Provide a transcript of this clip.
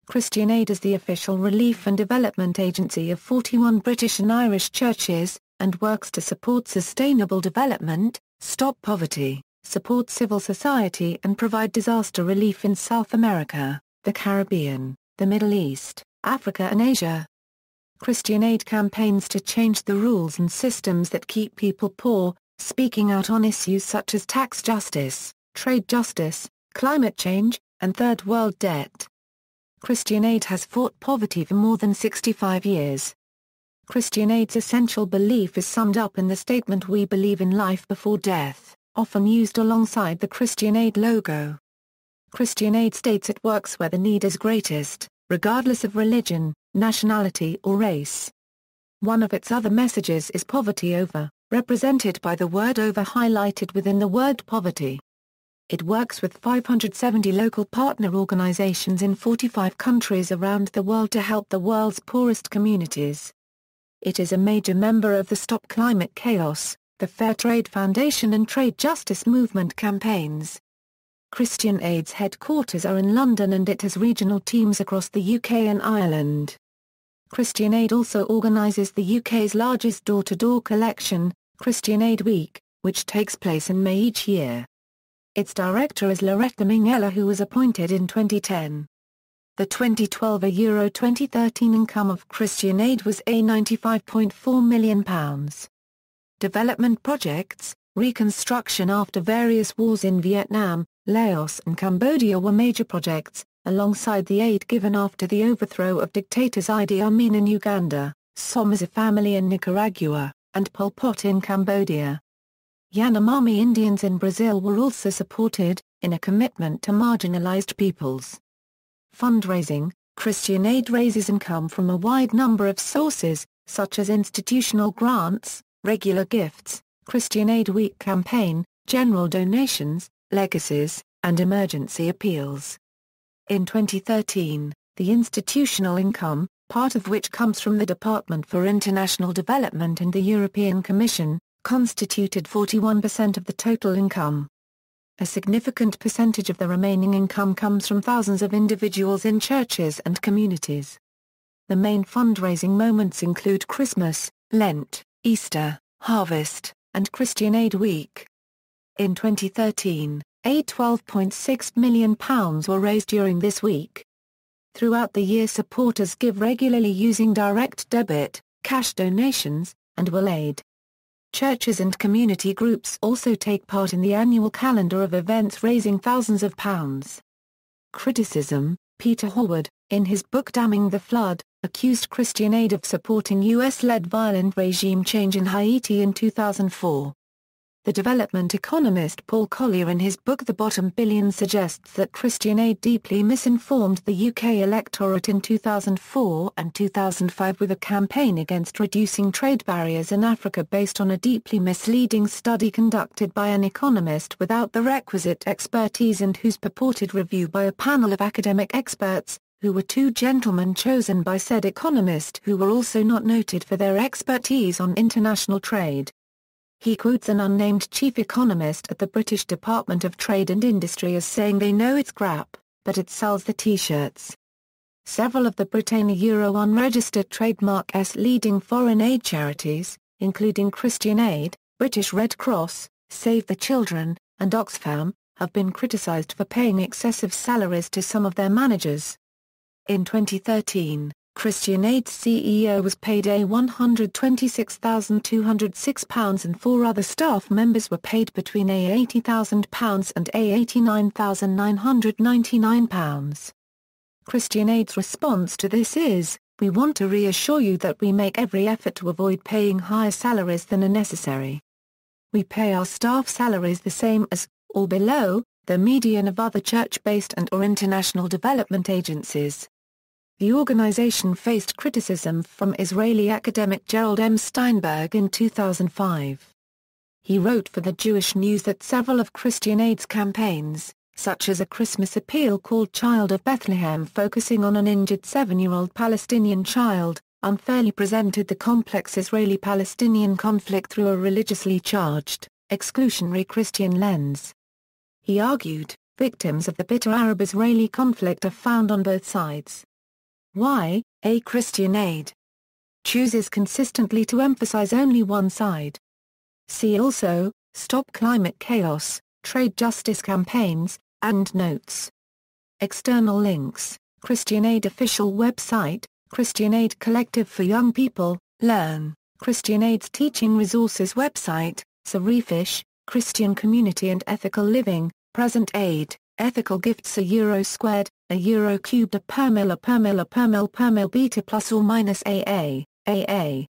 Christian Aid is the official relief and development agency of 41 British and Irish churches, and works to support sustainable development, stop poverty, support civil society and provide disaster relief in South America, the Caribbean, the Middle East, Africa and Asia. Christian Aid campaigns to change the rules and systems that keep people poor, speaking out on issues such as tax justice, trade justice, climate change, and third world debt. Christian Aid has fought poverty for more than 65 years. Christian Aid's essential belief is summed up in the statement "We believe in life before death," often used alongside the Christian Aid logo. Christian Aid states it works where the need is greatest, regardless of religion, nationality or race. One of its other messages is poverty over, represented by the word over highlighted within the word poverty. It works with 570 local partner organisations in 45 countries around the world to help the world's poorest communities. It is a major member of the Stop Climate Chaos, the Fairtrade Foundation and Trade Justice Movement campaigns. Christian Aid's headquarters are in London and it has regional teams across the UK and Ireland. Christian Aid also organises the UK's largest door-to-door collection, Christian Aid Week, which takes place in May each year. Its director is Loretta Minghella, who was appointed in 2010. The 2012-2013 income of Christian Aid was £95.4 million. Development projects, reconstruction after various wars in Vietnam, Laos and Cambodia were major projects, alongside the aid given after the overthrow of dictators Idi Amin in Uganda, Somoza family in Nicaragua, and Pol Pot in Cambodia. Yanomami Indians in Brazil were also supported, in a commitment to marginalized peoples. Fundraising, Christian Aid raises income from a wide number of sources, such as institutional grants, regular gifts, Christian Aid Week campaign, general donations, legacies, and emergency appeals. In 2013, the institutional income, part of which comes from the Department for International Development and the European Commission, constituted 41% of the total income. A significant percentage of the remaining income comes from thousands of individuals in churches and communities. The main fundraising moments include Christmas, Lent, Easter, Harvest, and Christian Aid Week. In 2013, £12.6 million were raised during this week. Throughout the year, supporters give regularly using direct debit, cash donations, and will aid. Churches and community groups also take part in the annual calendar of events raising thousands of pounds. Criticism: Peter Horwood, in his book Damning the Flood, accused Christian Aid of supporting US-led violent regime change in Haiti in 2004. The development economist Paul Collier in his book The Bottom Billion suggests that Christian Aid deeply misinformed the UK electorate in 2004 and 2005 with a campaign against reducing trade barriers in Africa based on a deeply misleading study conducted by an economist without the requisite expertise and whose purported review by a panel of academic experts, who were two gentlemen chosen by said economist who were also not noted for their expertise on international trade. He quotes an unnamed chief economist at the British Department of Trade and Industry as saying they know it's crap, but it sells the t-shirts. Several of the Britannia Euro unregistered trademark's leading foreign aid charities, including Christian Aid, British Red Cross, Save the Children, and Oxfam, have been criticised for paying excessive salaries to some of their managers. In 2013, Christian Aid's CEO was paid £126,206 and 4 other staff members were paid between £80,000 and £89,999. Christian Aid's response to this is, "We want to reassure you that we make every effort to avoid paying higher salaries than are necessary. We pay our staff salaries the same as, or below, the median of other church-based and/or international development agencies." The organization faced criticism from Israeli academic Gerald M. Steinberg in 2005. He wrote for the Jewish News that several of Christian Aid's campaigns, such as a Christmas appeal called Child of Bethlehem focusing on an injured 7-year-old Palestinian child, unfairly presented the complex Israeli-Palestinian conflict through a religiously charged, exclusionary Christian lens. He argued, victims of the bitter Arab-Israeli conflict are found on both sides. Why? A. Christian Aid chooses consistently to emphasize only one side. See also, Stop Climate Chaos, Trade Justice Campaigns, and Notes. External links, Christian Aid official website, Christian Aid Collective for Young People, Learn, Christian Aid's Teaching Resources website, Sarifish, Christian Community and Ethical Living, Present Aid, Ethical Gifts a euro squared, a euro cubed a per mil beta plus or minus AA.